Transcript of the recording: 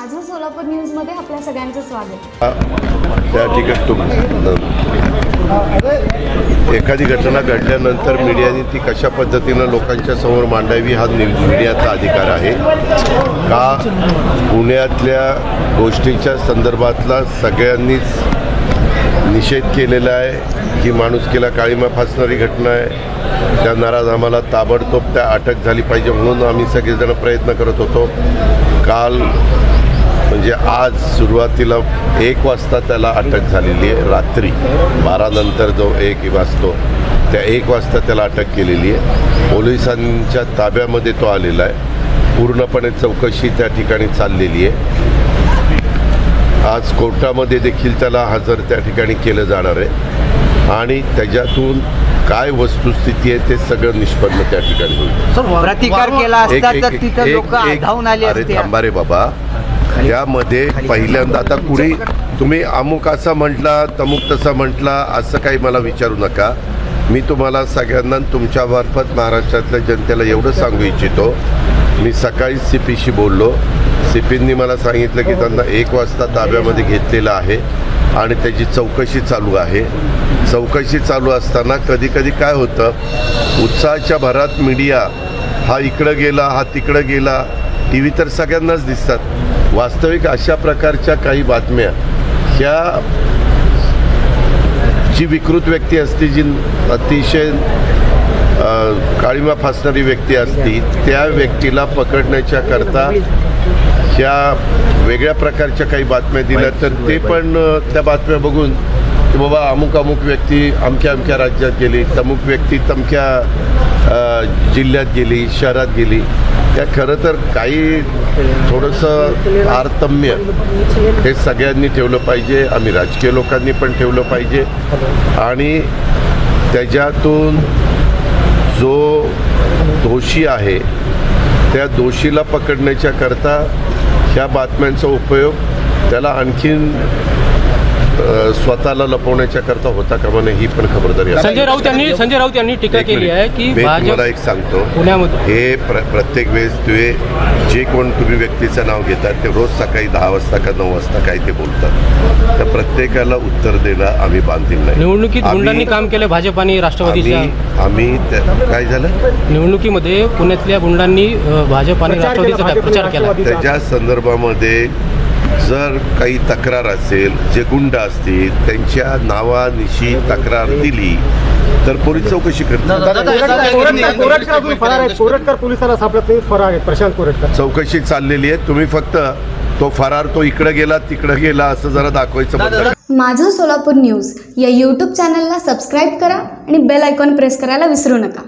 माझं सोलापूर न्यूजमध्ये आपल्या सगळ्यांचं स्वागत। त्या ठिकाणी एखादी घटना घडल्यानंतर मीडियाने ती कशा पद्धतीनं लोकांच्या समोर मांडावी हा मीडियाचा अधिकार आहे का? पुण्यातल्या गोष्टीच्या संदर्भातला सगळ्यांनीच निषेध केलेला आहे की माणुसकीला काळीमा फासणारी घटना आहे। त्या नराधमाला ताबडतोब त्या अटक झाली पाहिजे म्हणून आम्ही सगळेजण प्रयत्न करत होतो। काल म्हणजे आज सुरुवातीला 1 वाजता त्याला अटक झालेली आहे। रात्री 12 नंतर जो 1 वाजतो त्या 1 वाजता त्याला अटक केलेली आहे। पोलिसांच्या ताब्यामध्ये तो आलेला आहे। पूर्णपणे चौकशी त्या ठिकाणी चाललेली आहे। आज कोर्टामध्ये देखील त्याला हजर त्या ठिकाणी केलं जाणार आहे आणि त्याच्यातून काय वस्तुस्थिती आहे ते सगळं निष्पन्न त्या ठिकाणी होईल। प्रतिकार केला असता तर तिथं लोक धावून आले असते। अरे थांबा रे बाबा, त्यामध्ये पहिल्यांदा आता कुणी तुम्ही अमुक असा म्हटला तमुक तसा म्हटला असं काही मला विचारू नका। मी तुम्हाला सगळ्यांना तुमच्या मार्फत महाराष्ट्रातल्या जनतेला एवढं सांगू इच्छितो, मी सकाळी CPशी बोललो। CPंनी मला सांगितलं की त्यांना 1 वाजता ताब्यामध्ये घेतलेलं आहे आणि त्याची चौकशी चालू आहे। चौकशी चालू असताना कधी कधी काय होतं, उत्साहाच्या भरात मीडिया हा इकडं गेला हा तिकडं गेला, TV तर सगळ्यांनाच दिसतात। वास्तविक अशा प्रकारच्या काही बातम्या ह्या जी विकृत व्यक्ती असते, जी अतिशय काळीमा फासणारी व्यक्ती असती, त्या व्यक्तीला पकडण्याच्या करता ह्या वेगळ्या प्रकारच्या काही बातम्या दिल्या तर ते पण त्या बातम्या बघून की बाबा अमुक अमुक व्यक्ती अमक्या अमक्या राज्यात गेली, तमुक व्यक्ती तमक्या जिल्ह्यात गेली, शहरात गेली, त्या खरं तर काही थोडंसं तारतम्य हे सगळ्यांनी ठेवलं पाहिजे। आम्ही राजकीय लोकांनी पण ठेवलं पाहिजे आणि त्याच्यातून जो दोषी आहे त्या दोषीला पकडण्याच्या करता ह्या बातम्यांचा उपयोग त्याला आणखीन स्वतःला लपवण्याच्या करता होता कामा नये, ही पण खबरदारी आहे। संजय राऊत यांनी टीका केली आहे की मला एक सांगतो, हे प्रत्येक वेळेस जे कोण तुम्ही व्यक्तीचं नाव घेतात ते रोज सकाळी 10 वाजता का 9 वाजता काय ते बोलतात, तर प्रत्येकाला उत्तर देणं आम्ही बांधील नाही। निवडणुकीत गुंडांनी काम केलं भाजप आणि राष्ट्रवादीच्या, आम्ही काय झालं निवडणुकीमध्ये पुण्यातल्या गुंडांनी भाजप आणि राष्ट्रवादीचा प्रचार केला, त्याच्या संदर्भामध्ये जर काही तक्रार असेल, जे गुंड असतील त्यांच्या नावानिशी तक्रार दिली तर पोलीस चौकशी करतात। कोरटकर पोलिसाला सापडत नाही, फरार आहेत प्रशांत कोरटकर। चौकशी चाललेली आहे, तुम्ही फक्त तो फरार तो इकडे गेला तिकडे गेला असं जरा दाखवायचं बंद करा। माझं सोलापूर न्यूज या YouTube चॅनलला सबस्क्राईब करा आणि बेल आयकॉन प्रेस करायला विसरू नका।